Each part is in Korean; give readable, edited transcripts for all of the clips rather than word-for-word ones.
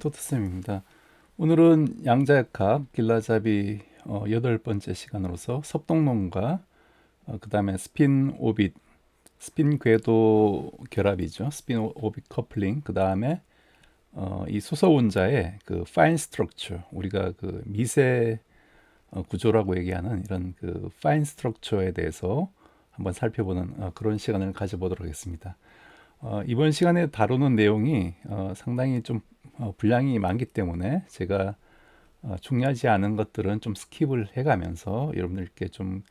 토트쌤입니다. 오늘은 양자역학 길라잡이 8번째 시간으로서 섭동론과 그 다음에 스핀 오빗, 스핀 궤도 결합이죠. 스핀 오빗 커플링, 그 다음에 이 수소원자의 그 파인 스트럭처, 우리가 그 미세 구조라고 얘기하는 이런 그 파인 스트럭처에 대해서 한번 살펴보는 그런 시간을 가져보도록 하겠습니다. 이번 시간에 다루는 내용이 상당히 좀 분량이 많기 때문에 제가 중요하지 않은 것들은 좀 스킵을 해가면서 여러분들께 좀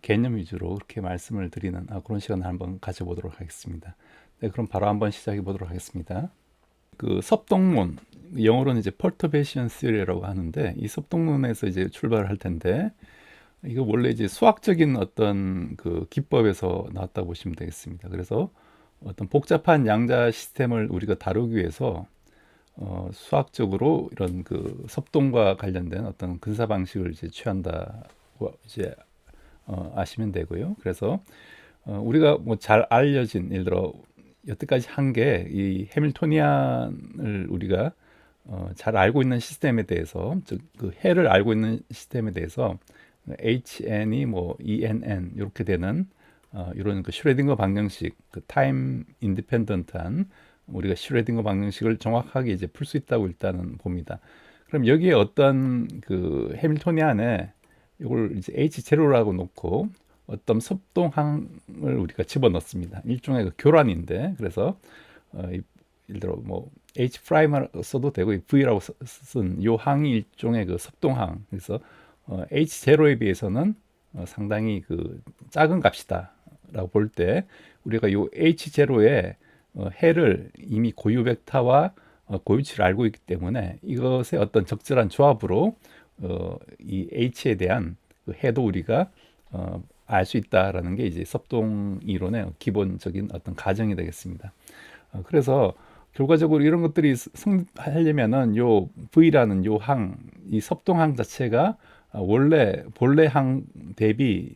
개념 위주로 그렇게 말씀을 드리는 그런 시간을 한번 가져보도록 하겠습니다. 네, 그럼 바로 한번 시작해 보도록 하겠습니다. 그 섭동론, 영어로는 이제 perturbation theory라고 하는데, 이 섭동론에서 이제 출발을 할 텐데, 이거 원래 이제 수학적인 어떤 그 기법에서 나왔다고 보시면 되겠습니다. 그래서 어떤 복잡한 양자 시스템을 우리가 다루기 위해서 수학적으로 이런 그 섭동과 관련된 어떤 근사 방식을 이제 취한다고 이제 아시면 되고요. 그래서 우리가 뭐 잘 알려진, 예를 들어 여태까지 한 게 이 해밀토니안을 우리가 잘 알고 있는 시스템에 대해서, 즉 그 해를 알고 있는 시스템에 대해서 HN이 뭐 ENN 이렇게 되는 이런 그 슈레딩거 방정식, 그 타임 인디펜던트한 우리가 슈레딩거 방정식을 정확하게 이제 풀 수 있다고 일단은 봅니다. 그럼 여기에 어떤 그 해밀토니안에 이걸 이제 H0라고 놓고 어떤 섭동항을 우리가 집어넣습니다. 일종의 그 교란인데, 그래서 예를 들어 뭐 H 프라임을 써도 되고 V라고 쓴 요 항이 일종의 그 섭동항. 그래서 H0에 비해서는 상당히 그 작은 값이다라고 볼 때, 우리가 요 H0의 해를 이미 고유 벡터와 고유치를 알고 있기 때문에 이것의 어떤 적절한 조합으로 이 H에 대한 그 해도 우리가 알 수 있다라는 게 이제 섭동 이론의 기본적인 어떤 가정이 되겠습니다. 그래서 결과적으로 이런 것들이 성립하려면은 요 V라는 요 항, 이 섭동항 자체가 원래 본래 항 대비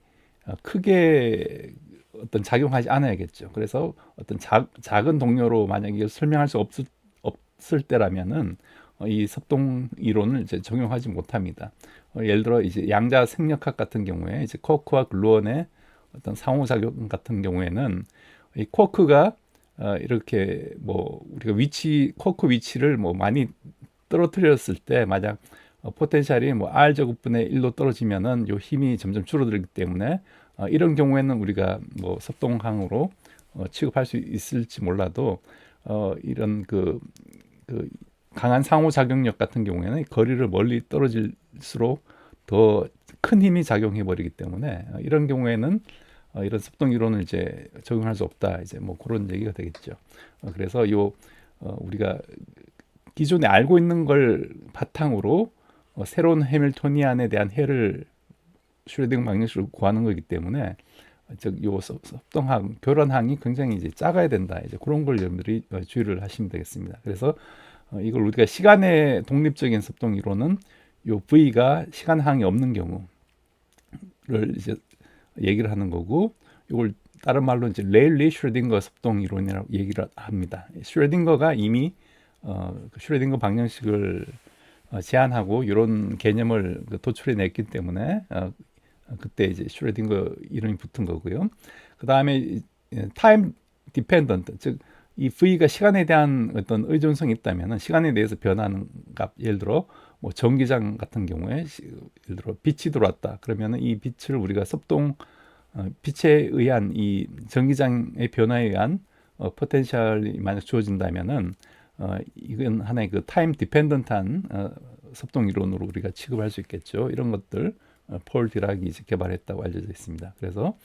크게 어떤 작용하지 않아야겠죠. 그래서 어떤 작은 동료로 만약 이걸 설명할 수 없을 때라면은 이 섭동 이론을 이제 적용하지 못합니다. 예를 들어 이제 양자 생력학 같은 경우에 이제 쿼크와 글루온의 어떤 상호작용 같은 경우에는 이 쿼크가 이렇게 뭐 우리가 쿼크 위치를 뭐 많이 떨어뜨렸을 때, 만약 포텐셜이 뭐 R 제곱분의 1로 떨어지면은 요 힘이 점점 줄어들기 때문에 이런 경우에는 우리가 뭐 섭동항으로 취급할 수 있을지 몰라도 이런 그 강한 상호작용력 같은 경우에는 거리를 멀리 떨어질수록 더 큰 힘이 작용해 버리기 때문에 이런 경우에는 이런 섭동 이론을 이제 적용할 수 없다, 이제 뭐 그런 얘기가 되겠죠. 그래서 우리가 기존에 알고 있는 걸 바탕으로 새로운 해밀토니안에 대한 해를 슈레딩거 방정식으로 구하는 거기 때문에 요 섭동항, 교란항이 굉장히 이제 작아야 된다, 이제 그런 걸 여러분들이 주의를 하시면 되겠습니다. 그래서 이걸 우리가 시간의 독립적인 섭동 이론은 요 V가 시간항이 없는 경우를 이제 얘기를 하는 거고, 이걸 다른 말로 이제 레일리 슈레딩거 섭동 이론이라고 얘기를 합니다. 슈레딩거가 이미 슈레딩거 방정식을 제안하고 이런 개념을 도출해 냈기 때문에 그때 이제 슈레딩거 이름이 붙은 거고요. 그 다음에 타임 디펜던트, 즉 이 V가 시간에 대한 어떤 의존성이 있다면 시간에 대해서 변하는 값, 예를 들어 뭐 전기장 같은 경우에 예를 들어 빛이 들어왔다 그러면 이 빛을 우리가 빛에 의한 이 전기장의 변화에 의한 포텐셜이 만약 주어진다면은 이건 하나의 그 타임 디펜던트한 섭동 이론으로 우리가 취급할 수 있겠죠. 이런 것들 폴 디락이 이제 개발했다고 알려져 있습니다. 그래서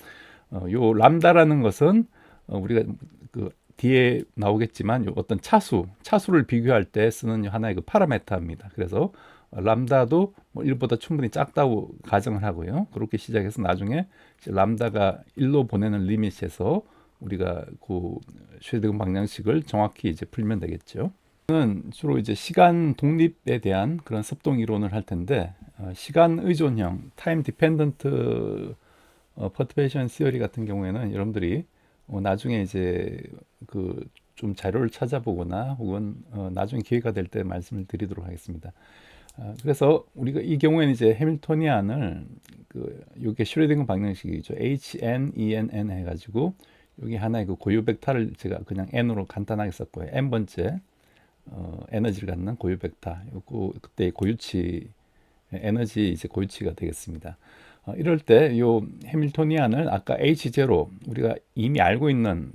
요 람다라는 것은 우리가 그 뒤에 나오겠지만 어떤 차수를 비교할 때 쓰는 하나의 그 파라메타입니다. 그래서 람다도 뭐 1보다 충분히 작다고 가정을 하고요. 그렇게 시작해서 나중에 람다가 1로 보내는 리밋에서 우리가 그 슈레딩거 방정식을 정확히 이제 풀면 되겠죠. 는 주로 이제 시간 독립에 대한 그런 섭동 이론을 할 텐데, 시간 의존형 타임 디펜던트 퍼터베이션 시어리 같은 경우에는 여러분들이 나중에 이제 그 좀 자료를 찾아보거나 혹은 나중에 기회가 될 때 말씀을 드리도록 하겠습니다. 그래서 우리가 이 경우에는 이제 해밀토니안을 요게 슈레딩거 방정식이죠. HNENN 해가지고 여기 하나의 그 고유 벡터를 제가 그냥 n으로 간단하게 썼고요. n 번째 에너지를 갖는 고유 벡터. 요거 그때 고유치 에너지 이제 고유치가 되겠습니다. 이럴 때 요 해밀토니안을 아까 H0 우리가 이미 알고 있는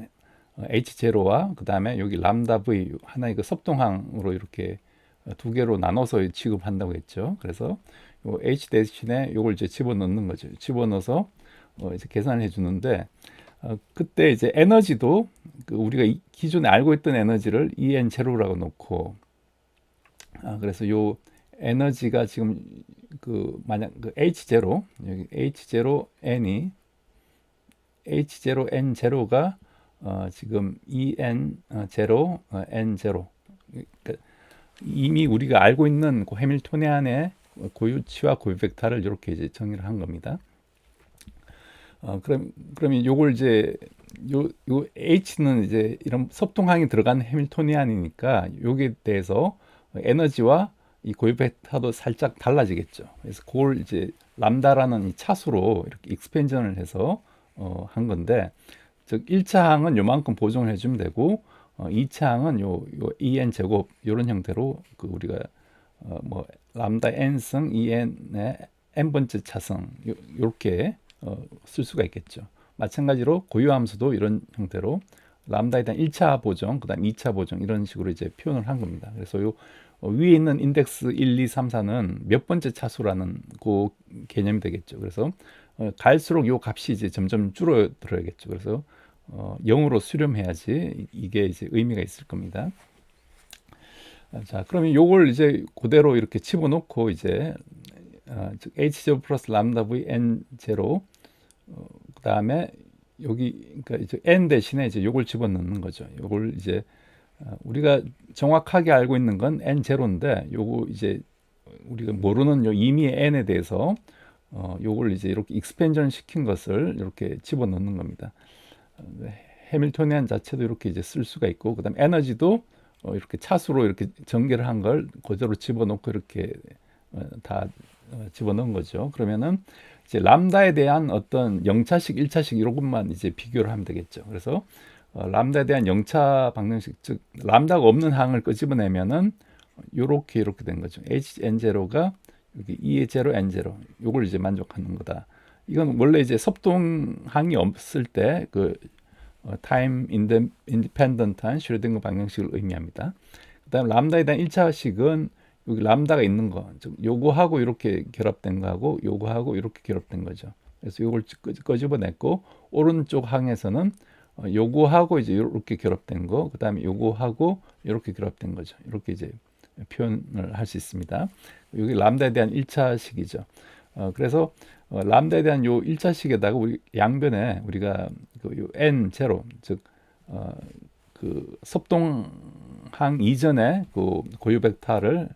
H0와 그 다음에 여기 람다 V 하나의 그 섭동항으로 이렇게 두 개로 나눠서 취급한다고 했죠. 그래서 요 H 대신에 요걸 이제 집어넣는 거죠. 집어넣어서 이제 계산을 해주는데 그때 이제 에너지도 우리가 기존에 알고 있던 에너지를 EN 제로라고 놓고 그래서 요 에너지가 지금 만약 H0 여기 H0N이 H0N0가 지금 EN0 N0 그러니까 이미 우리가 알고 있는 그 해밀토니안의 고유치와 고유 벡터를 이렇게 이제 정의를 한 겁니다. 그러면 요걸 이제 요 H는 이제 이런 섭동항이 들어간 해밀토니안이니까 여기에 대해서 에너지와 이 고유 벡터도 살짝 달라지겠죠. 그래서 그걸 이제 람다라는 이 차수로 이렇게 익스펜전을 해서 한 건데, 즉 1차 항은 요만큼 보정을 해주면 되고 2차 항은 요 en 제곱 이런 형태로 우리가 뭐 람다 n승 en의 n 번째 차승 요렇게 쓸 수가 있겠죠. 마찬가지로 고유 함수도 이런 형태로 람다에 대한 1차 보정, 그다음 2차 보정 이런 식으로 이제 표현을 한 겁니다. 그래서 요 위에 있는 인덱스 1, 2, 3, 4는 몇 번째 차수라는 그 개념이 되겠죠. 그래서 갈수록 요 값이 이제 점점 줄어들어야겠죠. 그래서 0으로 수렴해야지 이게 이제 의미가 있을 겁니다. 자, 그러면 요걸 이제 그대로 이렇게 집어넣고 이제 H0 플러스 람다 V N0 그 다음에 여기 그러니까 이제 N 대신에 이제 요걸 집어넣는 거죠. 요걸 이제 우리가 정확하게 알고 있는 건 N0인데 요거 이제 우리가 모르는 요 임의의 N에 대해서 요걸 이제 이렇게 익스펜전 시킨 것을 이렇게 집어넣는 겁니다. 해밀토니안 자체도 이렇게 이제 쓸 수가 있고, 그다음 에너지도 이렇게 차수로 이렇게 전개를 한 걸 그대로 집어넣고 이렇게 다 집어넣은 거죠. 그러면은 이제 람다에 대한 어떤 0차식, 1차식 이런 것만 이제 비교를 하면 되겠죠. 그래서 람다에 대한 0차 방정식, 즉 람다가 없는 항을 끄집어내면은 요렇게 된 거죠. HN0가 여기 E0, N0 요걸 이제 만족하는 거다. 이건 원래 이제 섭동항이 없을 때 타임 인디펜던트한 슈레딩거 방정식을 의미합니다. 그다음 람다에 대한 1차식은 여기 람다가 있는 거, 즉 요거하고 이렇게 결합된 거하고 요거하고 이렇게 결합된 거죠. 그래서 요걸 끄집어냈고 오른쪽 항에서는 요거하고 이제 이렇게 결합된 거, 그다음에 요거하고 이렇게 결합된 거죠. 이렇게 이제 표현을 할 수 있습니다. 여기 람다에 대한 1차식이죠. 그래서 람다에 대한 요 1차식에다가 우리 양변에 우리가 요 n0 즉 섭동항 이전에 고유 벡터를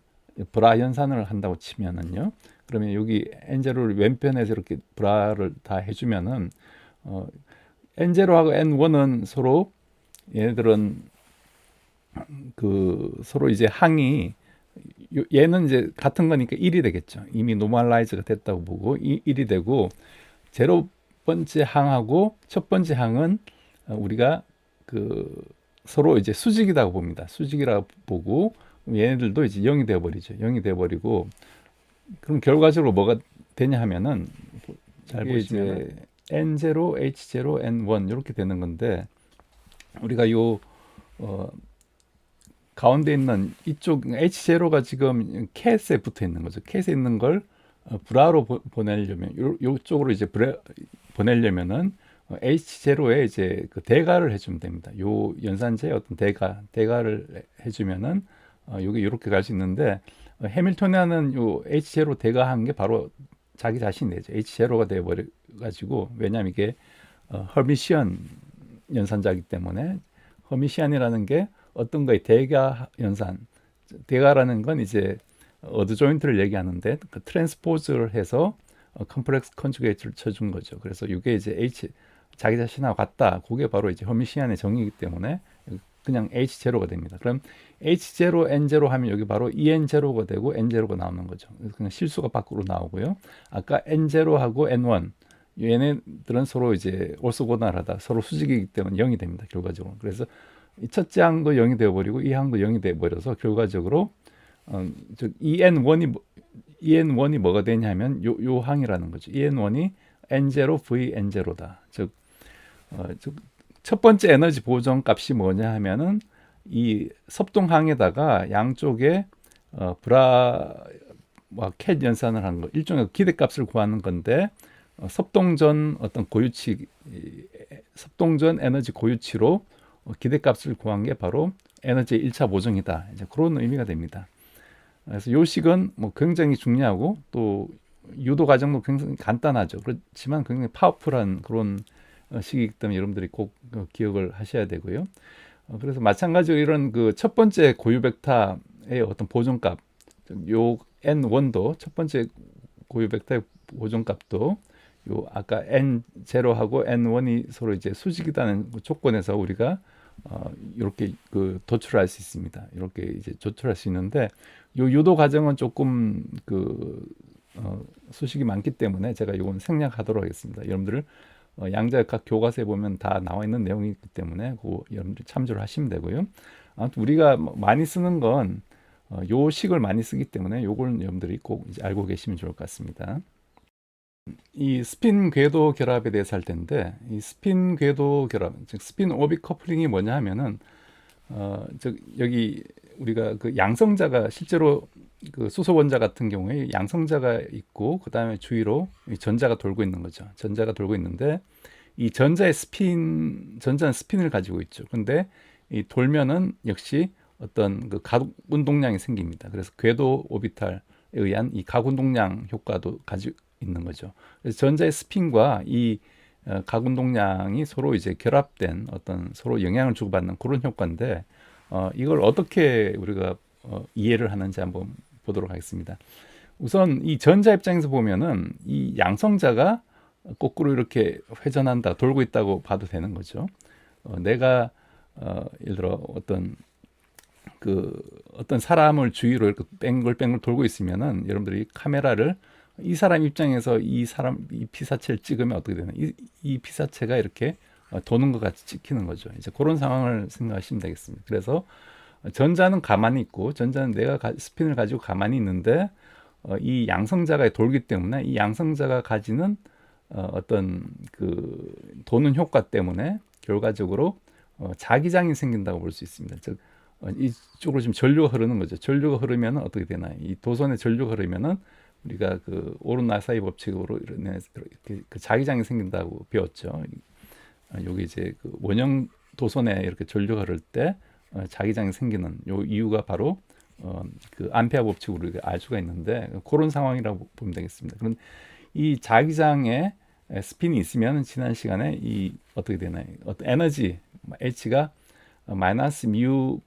브라 연산을 한다고 치면은요. 그러면 여기 n0를 왼편에서 이렇게 브라를 다 해주면은 n0하고 n1은 서로 얘네들은 서로 이제 항이 얘는 이제 같은 거니까 1이 되겠죠. 이미 노멀라이즈가 됐다고 보고 1이 되고 제로 번째 항하고 첫 번째 항은 우리가 서로 이제 수직이라고 봅니다. 수직이라고 보고 얘네들도 이제 0이 되어 버리죠. 0이 되어 버리고 그럼 결과적으로 뭐가 되냐 하면은 잘 보시면 N0, H0, N1 이렇게 되는 건데 우리가 가운데 있는 이쪽 H0가 지금 캣에 붙어 있는 거죠. 캣에 있는 걸 브라로 보내려면 요쪽으로 이제 보내려면은 H0에 이제 대가를 해주면 됩니다. 요 연산제의 어떤 대가를 해주면은 요게 이렇게 갈 수 있는데 해밀토니안은 요 H0 대가한 게 바로 자기 자신이 되죠. H0가 되어버려 가지고 왜냐하면 이게 허미시안 연산자이기 때문에 허미시안이라는 게 어떤 거의 대가 연산, 대가라는 건 이제 어드 조인트를 얘기하는데 트랜스포즈를 해서 컴플렉스 컨주게이트를 쳐준 거죠. 그래서 이게 이제 자기 자신하고 같다. 그게 바로 이제 허미시안의 정의이기 때문에 그냥 H0가 됩니다. 그럼 H0, N0 하면 여기 바로 EN0가 되고 N0가 나오는 거죠. 그래서 그냥 실수가 밖으로 나오고요. 아까 N0하고 N1 얘네들은 서로 이제 올소고달하다 서로 수직이기 때문에 0이 됩니다. 결과적으로. 그래서 이 첫째 항도 0이 되어버리고 이 항도 0이 되어버려서 결과적으로 즉 EN1이 뭐가 되냐면 요 항이라는 거죠. EN1이 N0 V N0다. 즉 첫 번째 에너지 보존 값이 뭐냐 하면은 이 섭동항에다가 양쪽에 브라와 캣 연산을 하는 거, 일종의 기대값을 구하는 건데 섭동전 어떤 고유치, 섭동전 에너지 고유치로 기대값을 구한 게 바로 에너지 1차 보정이다. 이제 그런 의미가 됩니다. 그래서 요 식은 뭐 굉장히 중요하고 또 유도 과정도 굉장히 간단하죠. 그렇지만 굉장히 파워풀한 그런 식이기 때문에 여러분들이 꼭 기억을 하셔야 되고요. 그래서 마찬가지로 이런 그 첫 번째 고유 벡터의 어떤 보존값, 요 n1도 첫 번째 고유 벡터의 보존값도 요 아까 n0하고 n1이 서로 이제 수직이라는 조건에서 우리가 이렇게 그 도출할 수 있습니다. 이렇게 이제 도출할 수 있는데 요 유도 과정은 조금 수식이 많기 때문에 제가 이건 생략하도록 하겠습니다. 여러분들 양자역학 교과서에 보면 다 나와 있는 내용이 있기 때문에 여러분들 참조를 하시면 되고요. 아무튼 우리가 많이 쓰는 건 요 식을 많이 쓰기 때문에 요걸 여러분들이 꼭 이제 알고 계시면 좋을 것 같습니다. 이 스핀 궤도 결합에 대해서 할 텐데 이 스핀 궤도 결합, 즉 스핀 오빅 커플링이 뭐냐 하면은 즉 여기 우리가 그 양성자가 실제로 그 수소 원자 같은 경우에 양성자가 있고 그 다음에 주위로 전자가 돌고 있는 거죠. 전자가 돌고 있는데 이 전자는 스핀을 가지고 있죠. 근데 이 돌면은 역시 어떤 그 가속 운동량이 생깁니다. 그래서 궤도 오비탈에 의한 이 가속 운동량 효과도 가지고 있는 거죠. 그래서 전자의 스핀과 이 가속 운동량이 서로 이제 결합된 어떤 서로 영향을 주고받는 그런 효과인데 이걸 어떻게 우리가 이해를 하는지 한번 보도록 하겠습니다. 우선 이 전자 입장에서 보면은 이 양성자가 거꾸로 이렇게 회전한다, 돌고 있다고 봐도 되는 거죠. 내가 예를 들어 어떤 사람을 주위로 이렇게 뺑글뺑글 돌고 있으면은 여러분들이 카메라를 이 사람 입장에서 이 피사체를 찍으면 어떻게 되나? 이 피사체가 이렇게 도는 것 같이 찍히는 거죠. 이제 그런 상황을 생각하시면 되겠습니다. 그래서 전자는 가만히 있고, 전자는 내가 스핀을 가지고 가만히 있는데, 이 양성자가 돌기 때문에 이 양성자가 가지는 어떤 그 도는 효과 때문에 결과적으로 자기장이 생긴다고 볼 수 있습니다. 즉, 이쪽으로 지금 전류가 흐르는 거죠. 전류가 흐르면 어떻게 되나요? 이 도선에 전류가 흐르면은 우리가 그 오르나사이 법칙으로 이렇게 그 자기장이 생긴다고 배웠죠. 여기 이제 그 원형 도선에 이렇게 전류가 흐를 때 자기장이 생기는 요 이유가 바로 그 암페어 법칙으로 우리가 알 수가 있는데 그런 상황이라고 보면 되겠습니다. 그럼 이 자기장에 스핀이 있으면 지난 시간에 이 어떻게 되나요? 어떤 에너지 H가 마이너스 뮤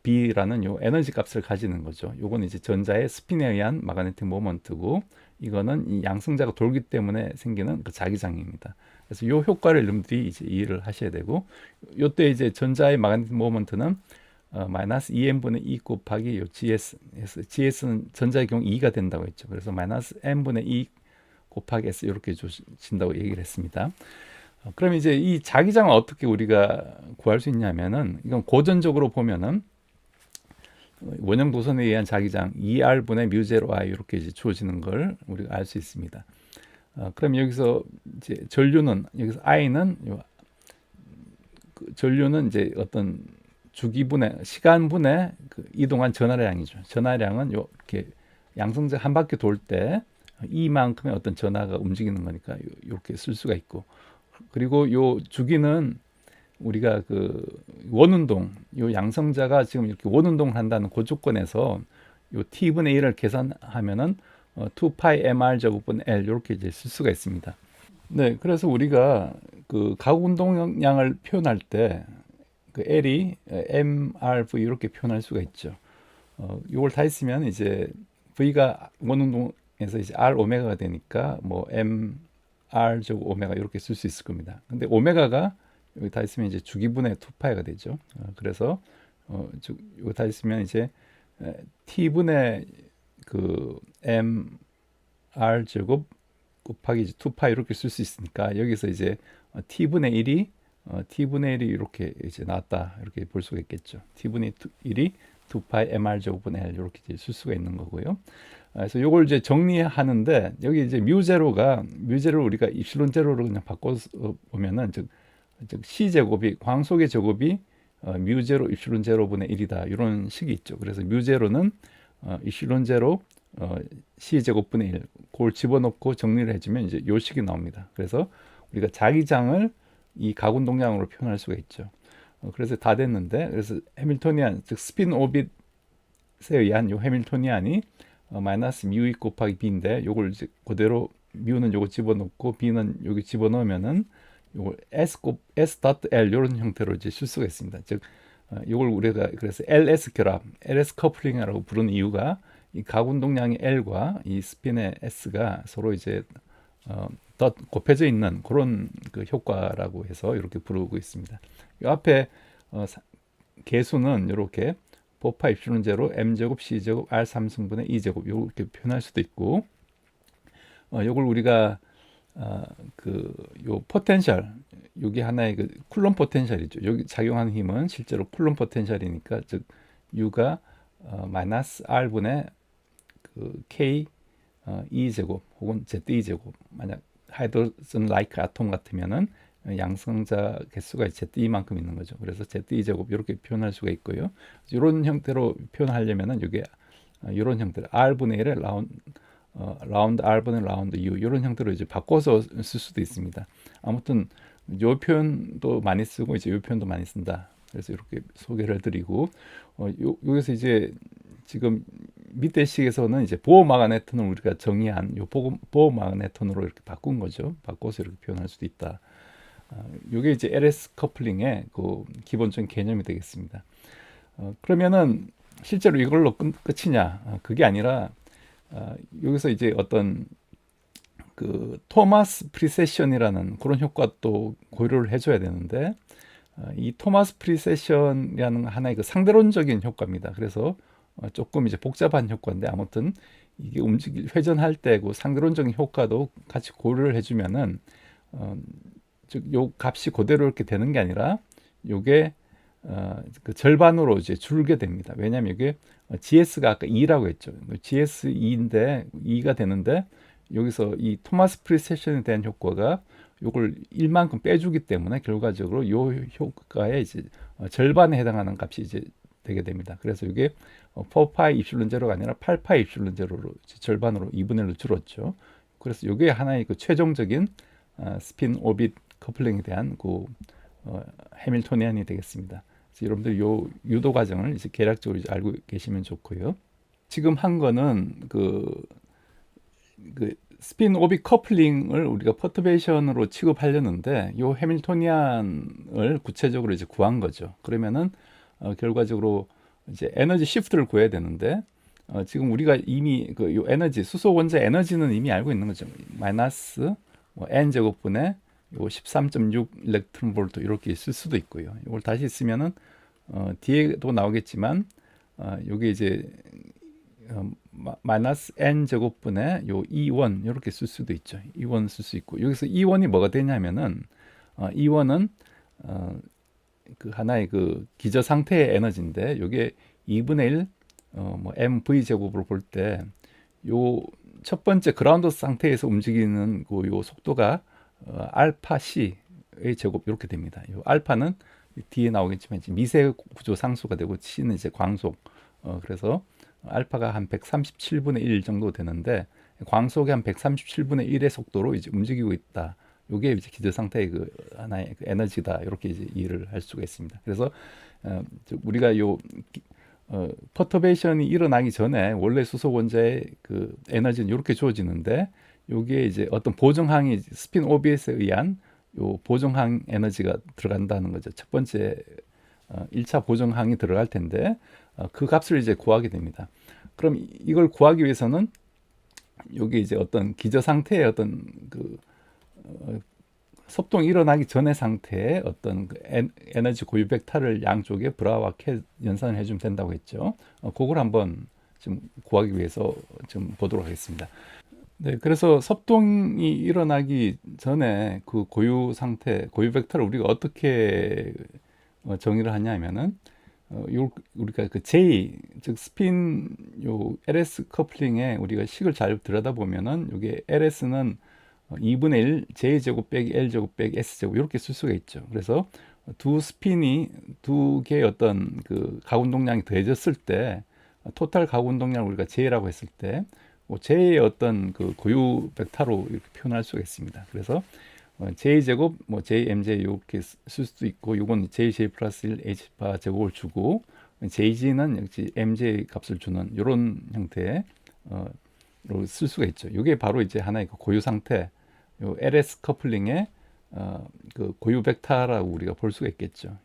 B라는 요 에너지 값을 가지는 거죠. 요건 이제 전자의 스핀에 의한 마그네틱 모먼트고 이거는 이 양성자가 돌기 때문에 생기는 그 자기장입니다. 그래서 요 효과를 여러분들이 이제 이해를 하셔야 되고 요때 이제 전자의 마그네틱 모먼트는 마이너스 2n분의 2 곱하기 요 GS는 전자의 경우 2가 된다고 했죠. 그래서 마이너스 n분의 2 곱하기 S 이렇게 주신다고 얘기를 했습니다. 그럼 이제 이 자기장을 어떻게 우리가 구할 수 있냐면은 이건 고전적으로 보면은 원형 도선에 의한 자기장 2R분의 뮤0I 이렇게 이제 주어지는 걸 우리가 알 수 있습니다. 그럼 여기서 이제 전류는 여기서 I는 전류는 이제 어떤 주기분의 시간분의 그 이동한 전하량이죠. 전하량은 이렇게 양성자 한 바퀴 돌 때 이만큼의 어떤 전하가 움직이는 거니까 이렇게 쓸 수가 있고 그리고 요 주기는 우리가 그 원운동, 요 양성자가 지금 이렇게 원운동을 한다는 그 조건에서 요 t분의 1을 계산하면은 2파이 mr 제곱분 l 이렇게 이제 쓸 수가 있습니다. 네, 그래서 우리가 그 가속 운동량을 표현할 때 그 l이 mrv 이렇게 표현할 수가 있죠. 요걸 다 있으면 이제 v가 원운동에서 이제 r 오메가가 되니까 뭐 m r 제곱 오메가 이렇게 쓸 수 있을 겁니다. 근데 오메가가 여기 다 있으면 이제 주기분의 2파이가 되죠. 그래서 여기 다 있으면 이제 t분의 그 mr 제곱 곱하기 이제 2파이 이렇게 쓸 수 있으니까 여기서 이제 t분의 1이 이렇게 이제 나왔다 이렇게 볼 수가 있겠죠. t분의 1이 2파이 mr 제곱분의 l 이렇게 이제 쓸 수가 있는 거고요. 그래서 요걸 이제 정리하는데 여기 이제 뮤제로 우리가 입실론 제로로 그냥 바꿔 보면은 즉 c 제곱이 광속의 제곱이 뮤제로 입실론 제로분의 1이다 이런 식이 있죠. 그래서 뮤제로는 입실론 제로 c 제곱분의 1 그걸 집어넣고 정리를 해주면 이제 요 식이 나옵니다. 그래서 우리가 자기장을 이 가군동량으로 표현할 수가 있죠. 그래서 다 됐는데 그래서 해밀토니안 즉 스핀 오빗에 의한 요 해밀토니안이 마이너스 뮤 곱하기 b인데 요걸 이제 그대로 뮤는 요거 집어넣고 b는 여기 집어넣으면은 요걸 s.l 이런 형태로 이제 쓸 수가 있습니다. 즉 요걸 우리가 그래서 LS 결합, LS 커플링이라고 부르는 이유가 이 가군동량의 L과 이 스핀의 S가 서로 이제 더 곱해져 있는 그런 그 효과라고 해서 이렇게 부르고 있습니다. 이 앞에 개수는 이렇게 4파 입실론 제로 m제곱 c제곱 r 3승분의 2제곱 이렇게 표현할 수도 있고 요걸 우리가 요 포텐셜 여기 하나의 그 쿨론 포텐셜이죠. 여기 작용하는 힘은 실제로 쿨론 포텐셜이니까 즉 U가 마이너스 R분의 그 K E제곱 혹은 ZE제곱 만약 하이드로전 라이크 아톰 같으면은 양성자 개수가 ZE만큼 있는 거죠. 그래서 ZE제곱 이렇게 표현할 수가 있고요. 이런 형태로 표현하려면은 이게 이런 형태로 R분의 1의 라운드 R분의 라운드 U 이런 형태로 이제 바꿔서 쓸 수도 있습니다. 아무튼 요 표현도 많이 쓰고 이제 요 표현도 많이 쓴다. 그래서 이렇게 소개를 드리고 여기서 이제 지금 밑에 식에서는 이제 보어 마그네톤을 우리가 정의한 요 보어 마그네톤으로 이렇게 바꾼 거죠. 바꿔서 이렇게 표현할 수도 있다. 요게 이제 LS 커플링의 그 기본적인 개념이 되겠습니다. 그러면은 실제로 이걸로 끝이냐? 그게 아니라 여기서 이제 어떤 그 토마스 프리세션이라는 그런 효과도 고려를 해줘야 되는데 이 토마스 프리세션이라는 하나의 그 상대론적인 효과입니다. 그래서 조금 이제 복잡한 효과인데 아무튼 이게 회전할 때 그 상대론적인 효과도 같이 고려를 해주면은 즉 요 값이 그대로 이렇게 되는 게 아니라 요게 그 절반으로 이제 줄게 됩니다. 왜냐하면 이게 GS가 아까 2라고 했죠. GS 2인데 2가 되는데 여기서 이 토마스 프리세션에 대한 효과가 요걸 1만큼 빼주기 때문에 결과적으로 요 효과의 이제 절반에 해당하는 값이 이제 되게 됩니다. 그래서 이게 4파이 입실론 제로가 아니라 8파이 입실론 제로로 절반으로 2분의 1로 줄었죠. 그래서 이게 하나의 그 최종적인 스핀 오빗 커플링에 대한 그 해밀토니안이 되겠습니다. 그래서 여러분들 요 유도 과정을 이제 계략적으로 이제 알고 계시면 좋고요. 지금 한 거는 그 스핀 오빗 커플링을 우리가 퍼터베이션으로 취급하려는데 요 해밀토니안을 구체적으로 이제 구한 거죠. 그러면은 결과적으로 이제 에너지 시프트를 구해야 되는데 지금 우리가 이미 그 요 에너지 수소 원자 에너지는 이미 알고 있는 거죠. 마이너스 n 제곱분의 요 13.6 일렉트론 볼트 이렇게 쓸 수도 있고요. 이걸 다시 쓰면은 뒤에도 나오겠지만 요게 이제 마이너스 n 제곱분의 요 E1 이렇게 쓸 수도 있죠. E1 쓸 수 있고 여기서 E1이 뭐가 되냐면은 E1은 그 하나의 그 기저 상태의 에너지인데 요게 2분의 1 뭐 mv 제곱으로 볼 때 요 첫 번째 그라운드 상태에서 움직이는 그 요 속도가 알파 c의 제곱 이렇게 됩니다. 요 알파는 뒤에 나오겠지만 이제 미세 구조 상수가 되고 c는 이제 광속. 그래서 알파가 한 137분의 1 정도 되는데 광속이 한 137분의 1의 속도로 이제 움직이고 있다. 요게 이제 기저 상태의 그 하나의 그 에너지다. 이렇게 이제 이해를 할 수가 있습니다. 그래서 우리가 요 퍼터베이션이 일어나기 전에 원래 수소 원자의 그 에너지는 이렇게 주어지는데 요게 이제 어떤 보정항이 스핀 오빗에 의한 요 보정항 에너지가 들어간다는 거죠. 첫 번째 1차 보정항이 들어갈 텐데 그 값을 이제 구하게 됩니다. 그럼 이걸 구하기 위해서는 여기 이제 어떤 기저 상태의 어떤 그 섭동이 일어나기 전의 상태의 어떤 그 에너지 고유 벡터를 양쪽에 브라와 캣 연산을 해주면 된다고 했죠. 그걸 한번 좀 구하기 위해서 좀 보도록 하겠습니다. 네, 그래서 섭동이 일어나기 전에 그 고유 상태, 고유 벡터를 우리가 어떻게 정의를 하냐면은 우리가 그 J, 즉 스핀 요 LS 커플링에 우리가 식을 잘 들여다보면은 이게 LS는 2분의 1 J제곱 빼기 L제곱 빼기 S제곱 이렇게 쓸 수가 있죠. 그래서 두 스핀이 두 개의 어떤 그 가운동량이 더해졌을 때 토탈 가운동량을 우리가 J라고 했을 때 J의 어떤 그 고유 벡터로 이렇게 표현할 수가 있습니다. 그래서 J제곱, 뭐 JMJ 이렇게 쓸 수도 있고, 이건 JJ 플러스 1 H바 제곱을 주고, JG는 역시 MJ 값을 주는 이런 형태로 쓸 수가 있죠. 이게 바로 이제 하나의 그 고유 상태, 요 LS 커플링의 그 고유 벡터라고 우리가 볼 수가 있겠죠.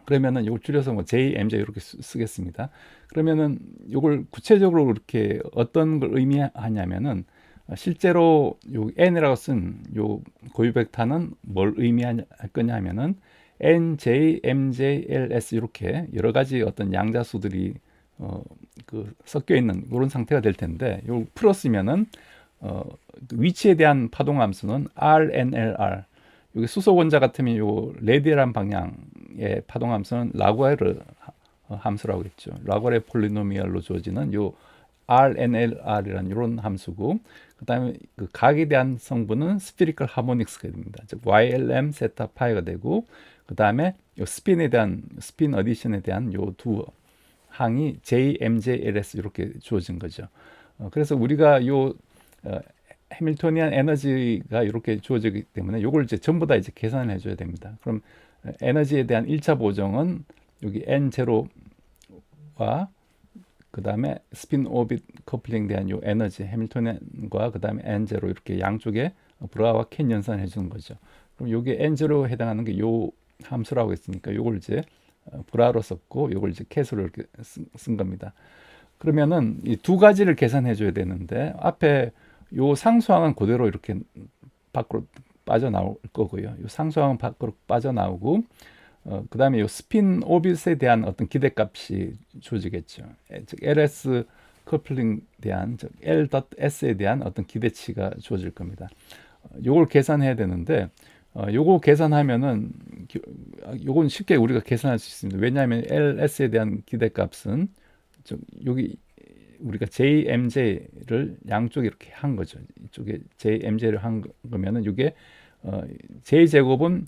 그러면은 이걸 줄여서 뭐 JMJ 이렇게 쓰겠습니다. 그러면은 이걸 구체적으로 이렇게 어떤 걸 의미하냐면은 실제로 요 n이라고 쓴 요 고유 벡터는 뭘 의미할 거냐 하면은 nj, mj, ls 이렇게 여러 가지 어떤 양자수들이 그 섞여 있는 그런 상태가 될 텐데 요 풀었으면은 그 위치에 대한 파동 함수는 rnlr. 여기 수소 원자 같으면 요 레디얼한 방향의 파동 함수는 라구에르 함수라고 했죠. 라구에르 폴리노미얼로 주어지는 요 RNLR이라는 이런 함수고, 그 다음에 그 각에 대한 성분은 스피리컬 하모닉스가 됩니다. 즉 YLM 세타 파이가 되고, 그 다음에 요 스핀에 대한 스핀 어디션에 대한 요 두 항이 JMJLS 이렇게 주어진 거죠. 그래서 우리가 요 해밀토니안 에너지가 이렇게 주어지기 때문에 요걸 이제 전부 다 이제 계산을 해줘야 됩니다. 그럼 에너지에 대한 1차 보정은 여기 N0와 그 다음에 스핀 오빗 커플링에 대한 요 에너지 해밀토니안과 그 다음에 N0 이렇게 양쪽에 브라와 캔 연산을 해주는 거죠. 그럼 요게 N0에 해당하는 게 요 함수라고 했으니까 요걸 이제 브라로 썼고 요걸 이제 캣으로 이렇게 쓴 겁니다. 그러면은 이 두 가지를 계산해 줘야 되는데 앞에 요 상수항은 그대로 이렇게 밖으로 빠져나올 거고요. 요 상수항은 밖으로 빠져나오고 그 다음에 요 스핀 오빗에 대한 어떤 기대값이 주어지겠죠. 즉 LS 커플링에 대한 즉 L.S에 대한 어떤 기대치가 주어질 겁니다. 요걸 계산해야 되는데 요거 계산하면은 요건 쉽게 우리가 계산할 수 있습니다. 왜냐하면 LS에 대한 기대값은 즉 여기 우리가 JMJ를 양쪽에 이렇게 한 거죠. 이쪽에 JMJ를 한 거면은 이게 J제곱은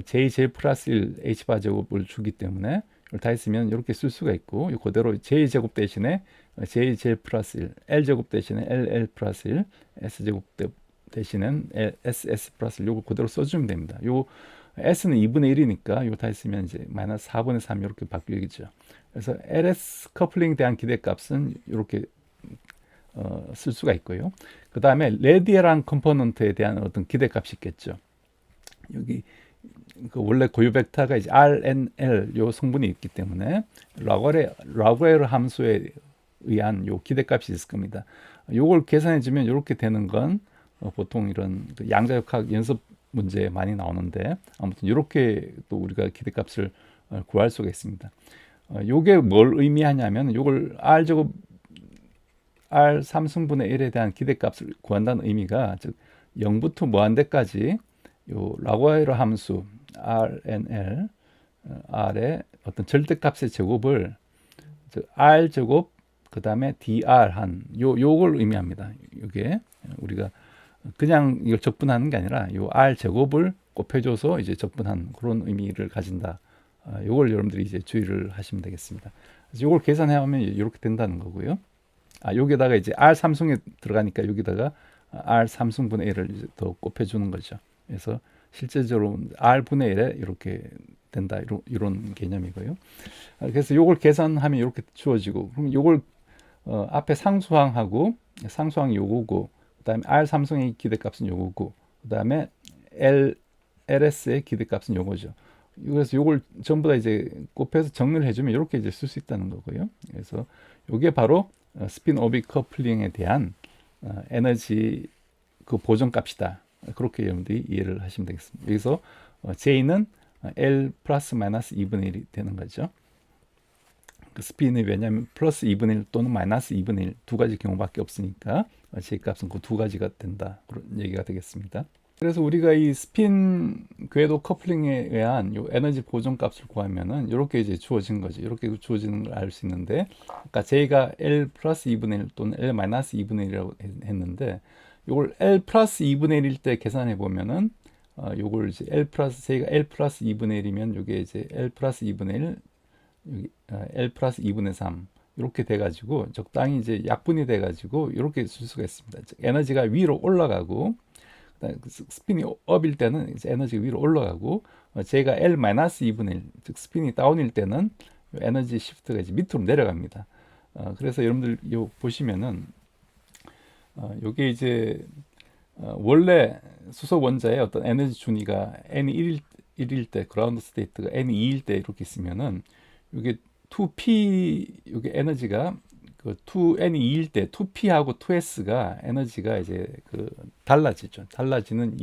JJ 플러스 1 H바 제곱을 주기 때문에 이걸 다 했으면 이렇게 쓸 수가 있고 그대로 J제곱 대신에 JJ 플러스 1 L제곱 대신에 LL 플러스 1 S제곱 대신엔 SS 플러스 1 요거 그대로 써주면 됩니다. 요 S는 2분의 1이니까 이거 다 했으면 이제 마이너스 4분의 3 이렇게 바뀌겠죠. 그래서 LS 커플링에 대한 기대값은 이렇게 쓸 수가 있고요. 그 다음에 레디얼한 컴포넌트에 대한 어떤 기대값이 있겠죠. 여기 그 원래 고유 벡터가 이제 RNL 요 성분이 있기 때문에 라구에르 함수에 의한 요 기대값이 있을 겁니다. 요걸 계산해 주면 이렇게 되는 건 보통 이런 그 양자역학 연습 문제에 많이 나오는데 아무튼 이렇게 또 우리가 기대값을 구할 수가 있습니다. 요게 뭘 의미하냐면 요걸 R제곱 R 3승분의 1에 대한 기대값을 구한다는 의미가 즉 0부터 무한대까지 요 라구에르 함수 RNL R의 어떤 절대값의 제곱을 즉 R 제곱 그 다음에 DR 한 요걸 의미합니다. 이게 우리가 그냥 이걸 적분하는 게 아니라 요 R 제곱을 곱해줘서 이제 적분한 그런 의미를 가진다. 요걸 여러분들이 이제 주의를 하시면 되겠습니다. 그래서 요걸 계산하면 이렇게 된다는 거고요. 여기다가 이제 R 삼승에 들어가니까 여기다가 R 3승분의 1을 더 곱해주는 거죠. 그래서 실제적으로 R 분의 1에 이렇게 된다. 이런 개념이고요. 그래서 요걸 계산하면 이렇게 주어지고, 그럼 요걸 앞에 상수항하고 상수항이 요거고, 그 다음에 R 삼승의 기대값은 요거고, 그 다음에 LS의 기대값은 요거죠. 그래서 요걸 전부 다 이제 곱해서 정리를 해주면 이렇게 이제 쓸 수 있다는 거고요. 그래서 요게 바로 스핀 오빗 커플링에 대한 에너지 그 보정값이다. 그렇게 여러분들이 이해를 하시면 되겠습니다. 여기서 J는 L 플러스 마이너스 2분의 1이 되는 거죠. 그 스핀이 왜냐하면 플러스 2분의 1 또는 마이너스 2분의 1 두 가지 경우밖에 없으니까 J 값은 그 두 가지가 된다. 그런 얘기가 되겠습니다. 그래서 우리가 이 스핀 궤도 커플링에 의한 요 에너지 보존 값을 구하면은 이렇게 이제 주어진 거죠. 이렇게 주어지는 걸 알 수 있는데, 아까 J가 L 플러스 2분의 1 또는 L 마이너스 2분의 1이라고 했는데, 요걸 L 플러스 2분의 1일 때 계산해 보면은 요걸 이제 J가 L 플러스 2분의 1이면 요게 이제 L 플러스 2분의 1 여기 L 플러스 2분의 3 이렇게 돼가지고 적당히 이제 약분이 돼가지고 이렇게 쓸 수가 있습니다. 즉 에너지가 위로 올라가고, 스핀이 업일 때는 이제 에너지가 위로 올라가고, J가 L 마이너스 2분의 1, 즉 스핀이 다운일 때는 에너지 시프트가 이제 밑으로 내려갑니다. 그래서 여러분들 요 보시면은 요게 이제 원래 수소 원자의 어떤 에너지 준위가 N이 1일 때, 그라운드 스테이트가 N이 2일 때 이렇게 있으면은 이게 2P, 이게 에너지가 그 2N이 2일 때 2P하고 2S가 에너지가 이제 그 달라지죠. 달라지는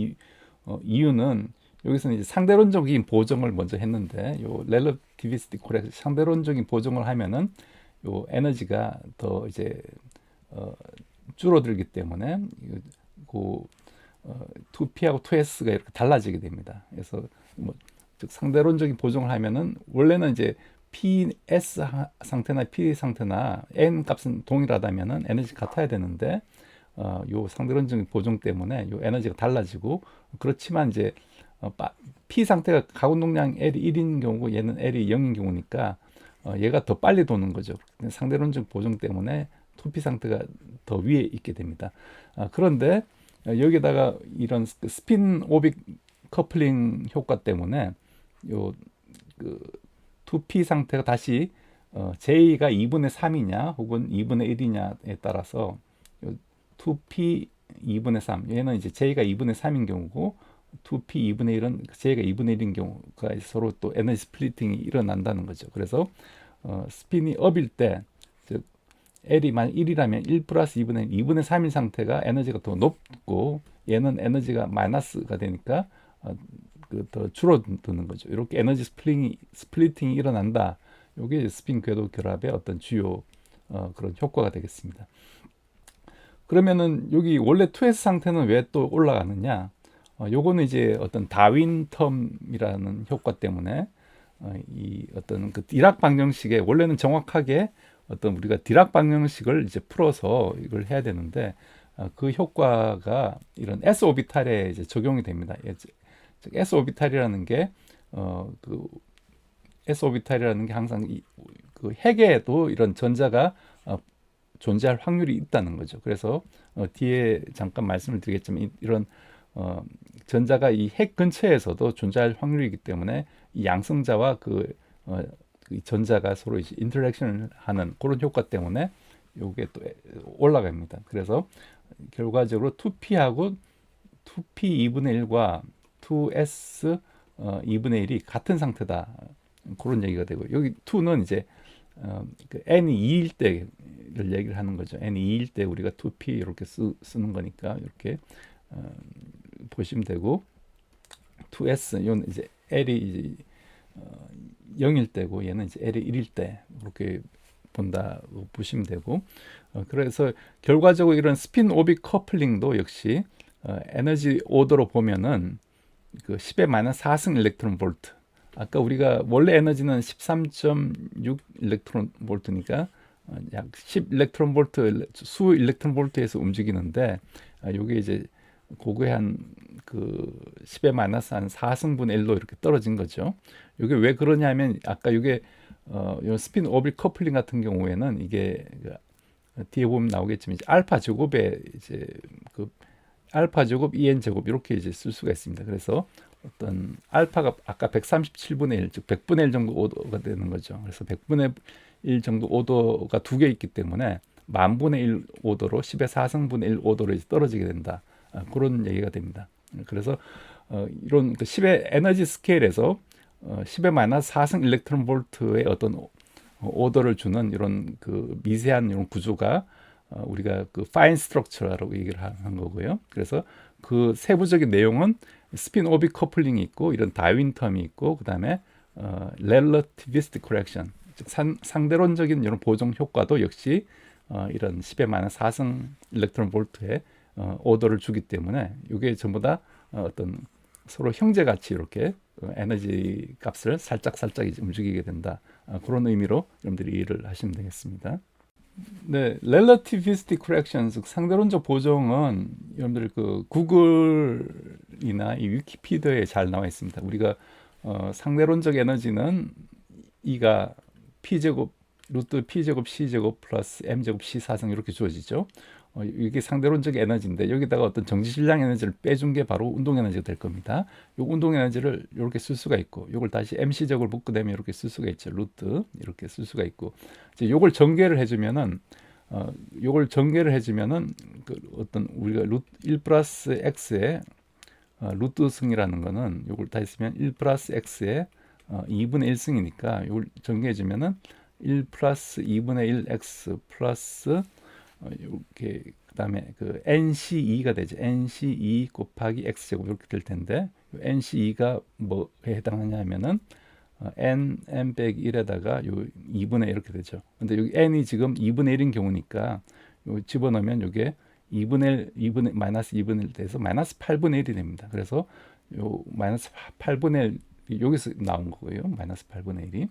이유는 여기서는 이제 상대론적인 보정을 먼저 했는데, 요 렐러티비스틱 코렉 상대론적인 보정을 하면은 요 에너지가 더 이제 줄어들기 때문에 그 2P하고 2S가 이렇게 달라지게 됩니다. 그래서 즉 상대론적인 보정을 하면은 원래는 이제 PS 상태나 P 상태나 N 값은 동일하다면은 에너지 같아야 되는데, 요 상대론적인 보정 때문에 요 에너지가 달라지고, 그렇지만 이제 P 상태가 가군 동량 L이 1인 경우고 얘는 L이 0인 경우니까 얘가 더 빨리 도는 거죠. 상대론적 보정 때문에 2P 상태가 더 위에 있게 됩니다. 그런데 여기다가 이런 스핀 오빅 커플링 효과 때문에 요 그 2P 상태가 다시 J가 2분의 3이냐 혹은 2분의 1이냐에 따라서 2P 2분의 3, 얘는 이제 J가 2분의 3인 경우고 2P 2분의 1은 J가 2분의 1인 경우가 서로 또 에너지 스플리팅이 일어난다는 거죠. 그래서 스핀이 업일 때, 즉 L이 만약 1이라면 1 플러스 2분의 1, 2분의 3인 상태가 에너지가 더 높고, 얘는 에너지가 마이너스가 되니까 더 줄어드는 거죠. 이렇게 에너지 스플리팅이 일어난다. 이게 스핀 궤도 결합의 어떤 주요 그런 효과가 되겠습니다. 그러면은 여기 원래 2S 상태는 왜 또 올라가느냐? 요거는 이제 어떤 다윈 텀이라는 효과 때문에 이 어떤 그 디락 방정식에, 원래는 정확하게 어떤 우리가 디락 방정식을 이제 풀어서 이걸 해야 되는데, 그 효과가 이런 S 오비탈에 이제 적용이 됩니다. 즉 S 오비탈이라는 게 그 S 오비탈이라는 게 항상 그 핵에도 이런 전자가 존재할 확률이 있다는 거죠. 그래서 뒤에 잠깐 말씀을 드리겠지만 이런 전자가 이 핵 근처에서도 존재할 확률이기 때문에 이 양성자와 그 전자가 서로 이제 인터랙션을 하는 그런 효과 때문에 요게 또 올라갑니다. 그래서 결과적으로 2P하고 2P 2분의 1과 2S 2분의 1이 같은 상태다. 그런 얘기가 되고, 여기 2는 이제 그 N이 2일 때를 얘기를 하는 거죠. N이 2일 때 우리가 2P 이렇게 쓰는 거니까 이렇게 보시면 되고, 2S 이건 이제 L이 이제 0일 때고 얘는 이제 L이 1일 때 이렇게 본다고 보시면 되고, 그래서 결과적으로 이런 스핀 오빅 커플링도 역시 에너지 오더로 보면은 그 10의 마이너스 4승 일렉트론 볼트, 아까 우리가 원래 에너지는 13.6 일렉트론 볼트니까 약 10 일렉트론 볼트, 수 일렉트론 볼트에서 움직이는데, 요게 이제 고거의 한그 10의 마이너스 한 4승분의 1로 이렇게 떨어진 거죠. 요게 왜 그러냐면, 아까 요게 요 스핀 오빅 커플링 같은 경우에는 이게 뒤에 보면 나오겠지만 이제 알파 제곱에 이제 그 알파 제곱, EN 제곱 이렇게 이제 쓸 수가 있습니다. 그래서 어떤 알파가 아까 137분의 1, 즉 100분의 1 정도 오더가 되는 거죠. 그래서 100분의 1 정도 오더가 두 개 있기 때문에 만분의 1 오더로 10의 4승분의 1 오더로 이제 떨어지게 된다. 그런 얘기가 됩니다. 그래서 이런 그 10의 에너지 스케일에서 10의 마이너스 4승 일렉트론 볼트의 어떤 오더를 주는 이런 그 미세한 이런 구조가 우리가 그 fine structure라고 얘기를 한 거고요. 그래서 그 세부적인 내용은 스핀 오비 커플링이 있고 이런 다윈 텀이 있고 그다음에 relativistic correction 즉 상대론적인 이런 보정 효과도 역시 이런 10의 마이너스 4성 일렉트론 볼트의 오더를 주기 때문에 이게 전부 다 어떤 서로 형제같이 이렇게 에너지 값을 살짝 이제 움직이게 된다. 그런 의미로 여러분들이 이해를 하시면 되겠습니다. 네, relativistic correction, 즉 상대론적 보정은 여러분들 그 구글이나 이 위키피디아에 잘 나와 있습니다. 우리가 상대론적 에너지는 E가 P제곱 루트 P제곱 C제곱 플러스 M제곱 C4성 이렇게 주어지죠. 이게 상대론적 에너지인데 여기다가 어떤 정지질량 에너지를 빼준 게 바로 운동 에너지가 될 겁니다. 이 운동 에너지를 이렇게 쓸 수가 있고 이걸 다시 mc제곱을 묶어내면 이렇게 쓸 수가 있죠. 루트 이렇게 쓸 수가 있고 이제 요걸 전개를 해주면은 그 어떤 우리가 루트 1 플러스 x의 루트 승이라는 거는 요걸 다 했으면 1 플러스 x의 2분의 1승이니까 이걸 전개해주면은 1 플러스 2분의 1 x 플러스 이렇게 그다음에 그 NC2가 되죠. NC2 곱하기 x제곱 이렇게 될 텐데 NC2가 뭐에 해당하냐면은 n 빼기 1에다가 요 2분의 이렇게 되죠. 근데 여기 n이 지금 2분의 1인 경우니까 요 집어넣으면 요게 2분의 마이너스 2분의 1 돼서 마이너스 8분의 1이 됩니다. 그래서 요 마이너스 8분의 1 여기서 나온 거고요. 마이너스 8분의 1이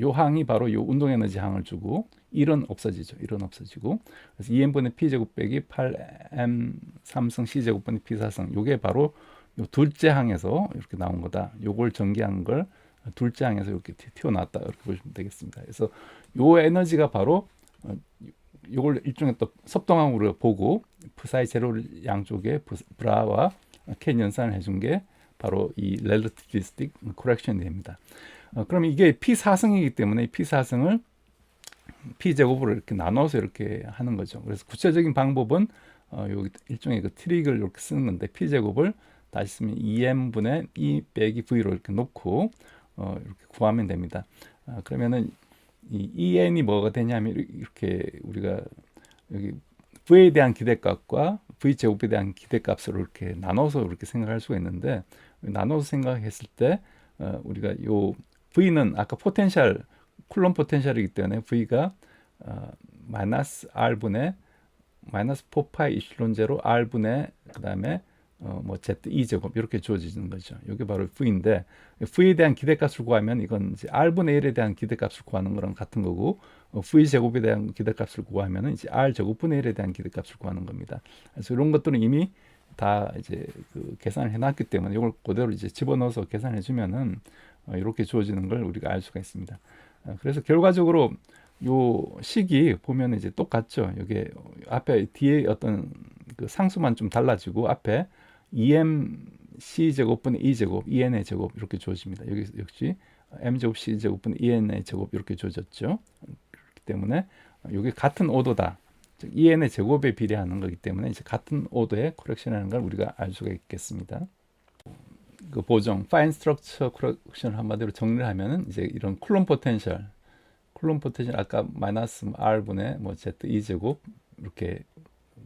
요 항이 바로 요 운동 에너지 항을 주고 1은 없어지죠. 1은 없어지고 그래서 2n분의 p제곱 빼기 8m 3승 c제곱분의 p4승 요게 바로 요 둘째 항에서 이렇게 나온 거다. 요걸 전개한 걸 둘째 항에서 이렇게 튀어나왔다. 이렇게 보시면 되겠습니다. 그래서 요 에너지가 바로 요걸 일종의 또 섭동항으로 보고 프사이 제로 양쪽에 브라와 켄 연산을 해준 게 바로 이 relativistic correction이 됩니다. 그럼 이게 P4승이기 때문에 P4승을 P제곱으로 이렇게 나눠서 이렇게 하는 거죠. 그래서 구체적인 방법은 여기 일종의 그 트릭을 이렇게 쓰는 건데 P제곱을 다시 쓰면 2m분의 E 빼기 V로 이렇게 놓고 이렇게 구하면 됩니다. 그러면은 이 EN이 뭐가 되냐면 이렇게 우리가 여기 V에 대한 기대값과 V제곱에 대한 기대값을 이렇게 나눠서 이렇게 생각할 수가 있는데 나눠서 생각했을 때 우리가 요 V는 아까 포텐셜 쿨럼 포텐셜이기 때문에 V가 마이너스 R분의 마이너스 4파이 이플론 제로 R분의 그 다음에 뭐 Z2 제곱 이렇게 주어지는 거죠. 이게 바로 V인데 V에 대한 기대값을 구하면 이건 이제 R분의 1에 대한 기대값을 구하는 거랑 같은 거고 V 제곱에 대한 기대값을 구하면은 이제 R 제곱분의 1에 대한 기대값을 구하는 겁니다. 그래서 이런 것들은 이미 다 이제 그 계산을 해놨기 때문에 이걸 그대로 이제 집어넣어서 계산해 주면은 이렇게 주어지는 걸 우리가 알 수가 있습니다. 그래서 결과적으로 요 식이 보면 이제 똑같죠. 여기 앞에 뒤에 어떤 그 상수만 좀 달라지고 앞에 2mc 제곱분의 2제곱 2n의 제곱 이렇게 주어집니다. 여기 역시 m제곱 c제곱분의 2n의 제곱 이렇게 주어졌죠. 그렇기 때문에 이게 같은 오도다. 즉 2n의 제곱에 비례하는 거기 때문에 이제 같은 오도의 코렉션이라는 걸 우리가 알 수가 있겠습니다. 그 보정, fine structure correction을 한마디로 정리를 하면은 이제 이런 쿨럼 포텐셜 아까 마이너스 r분의 뭐 z2 제곱 이렇게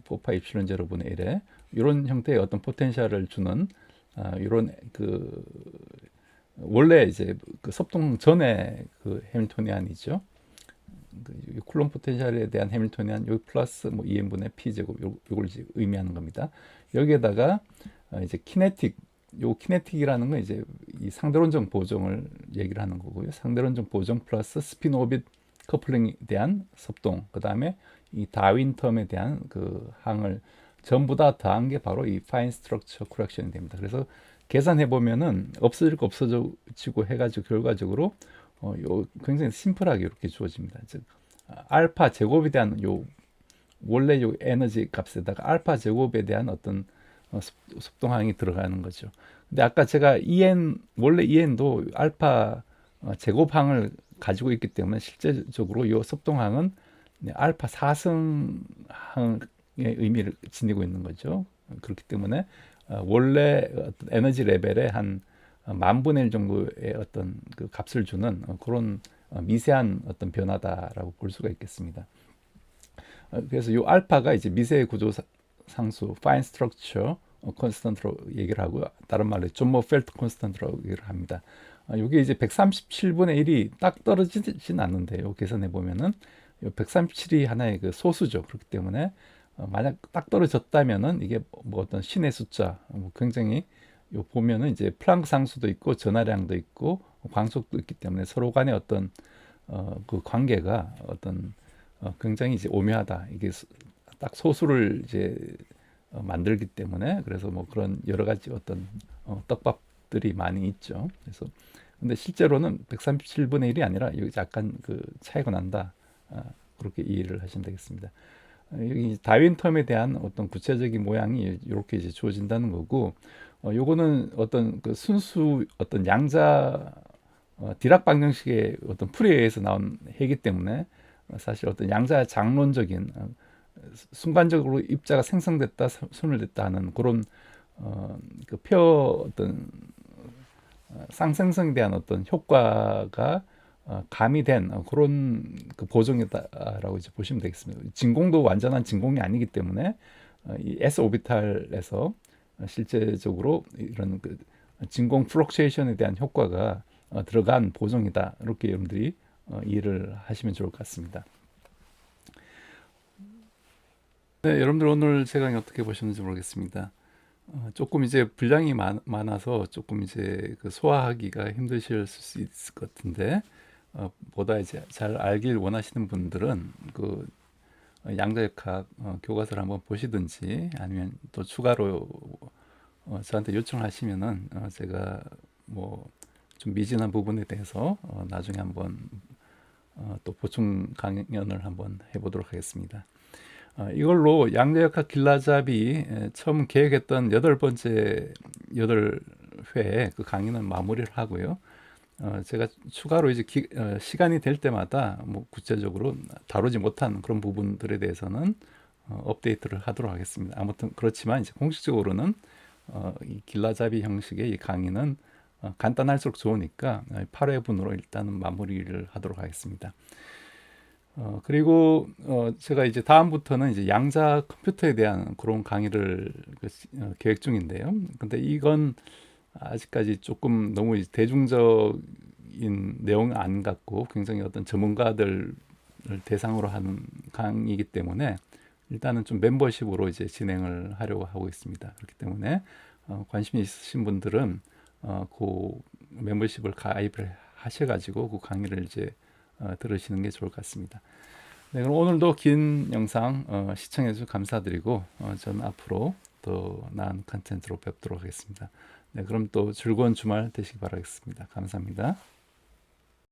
4파이 입실론 제로분의 1에 이런 형태의 어떤 포텐셜을 주는 이런 그 원래 이제 그 섭동 전에 그 해밀토니안이죠. 그 쿨럼 포텐셜에 대한 해밀토니안 여기 플러스 뭐 2n분의 p 제곱 요걸 이제 의미하는 겁니다. 여기에다가 이제 키네틱이라는 건 이제 이 상대론적 보정을 얘기를 하는 거고요. 상대론적 보정 플러스 스핀 오빗 커플링에 대한 섭동, 그 다음에 이 다윈 텀에 대한 그 항을 전부 다 더한 게 바로 이 fine structure correction이 됩니다. 그래서 계산해 보면은 없어질 거 없어지고 해가지고 결과적으로 요 굉장히 심플하게 이렇게 주어집니다. 즉 알파 제곱에 대한 요 원래 요 에너지 값에다가 알파 제곱에 대한 어떤 섭동항이 들어가는 거죠. 근데 아까 제가 원래 EN도 알파 제곱항을 가지고 있기 때문에 실제적으로 이 섭동항은 알파 4승항의 의미를 지니고 있는 거죠. 그렇기 때문에 원래 어떤 에너지 레벨의 한 10,000분의 1 정도의 어떤 그 값을 주는 그런 미세한 어떤 변화다라고 볼 수가 있겠습니다. 그래서 요 알파가 이제 미세 구조 상수, fine structure constant로 얘기를 하고, 다른 말로 존머 펠트 constant라고 얘기를 합니다. 이게 이제 137분의 1이 딱 떨어지진 않는데요. 계산해 보면은 137이 하나의 그 소수죠. 그렇기 때문에 만약 딱 떨어졌다면은 이게 뭐 어떤 신의 숫자, 굉장히 요 보면은 이제 플랑크 상수도 있고 전하량도 있고 광속도 있기 때문에 서로 간의 어떤 그 관계가 어떤 굉장히 이제 오묘하다. 이게 딱 소수를 이제 만들기 때문에, 그래서 뭐 그런 여러 가지 어떤 떡밥들이 많이 있죠. 그래서 근데 실제로는 137분의 1이 아니라 여기 약간 그 차이가 난다. 그렇게 이해를 하시면 되겠습니다. 여기 다윈 텀에 대한 어떤 구체적인 모양이 이렇게 이제 주어진다는 거고, 요거는 어떤 그 순수 어떤 양자 디락 방정식의 어떤 풀이에 의해서 나온 해이기 때문에 사실 어떤 양자 장론적인 순간적으로 입자가 생성됐다 소멸됐다 하는 그런 그표 어떤 쌍생성에 대한 어떤 효과가 가미된 그런 그 보정이다라고 이제 보시면 되겠습니다. 진공도 완전한 진공이 아니기 때문에 이 s 오비탈에서 실제적으로 이런 그 진공 플럭추에이션에 대한 효과가 들어간 보정이다. 이렇게 여러분들이 이해를 하시면 좋을 것 같습니다. 네, 여러분들 오늘 제 강의 어떻게 보셨는지 모르겠습니다. 조금 이제 분량이 많아서 조금 이제 그 소화하기가 힘드실 수 있을 것 같은데, 보다 이제 잘 알길 원하시는 분들은 그 양자역학 교과서를 한번 보시든지 아니면 또 추가로 저한테 요청하시면은 제가 뭐 좀 미진한 부분에 대해서 나중에 한번 또 보충 강연을 한번 해보도록 하겠습니다. 이걸로 양자역학 길라잡이 처음 계획했던 8번째 8회 그 강의는 마무리를 하고요. 제가 추가로 이제 시간이 될 때마다 뭐 구체적으로 다루지 못한 그런 부분들에 대해서는 업데이트를 하도록 하겠습니다. 아무튼 그렇지만 이제 공식적으로는 이 길라잡이 형식의 이 강의는 간단할수록 좋으니까 8회분으로 일단은 마무리를 하도록 하겠습니다. 그리고 제가 이제 다음부터는 이제 양자 컴퓨터에 대한 그런 강의를 계획 중인데요. 근데 이건 아직까지 조금 너무 대중적인 내용은 안 같고 굉장히 어떤 전문가들을 대상으로 하는 강의이기 때문에 일단은 좀 멤버십으로 이제 진행을 하려고 하고 있습니다. 그렇기 때문에 관심이 있으신 분들은 그 멤버십을 가입을 하셔가지고 그 강의를 이제 들으시는 게 좋을 것 같습니다. 네, 그럼 오늘도 긴 영상 시청해 주셔서 감사드리고 저는 앞으로 더 나은 컨텐츠로 뵙도록 하겠습니다. 네, 그럼 또 즐거운 주말 되시기 바라겠습니다. 감사합니다.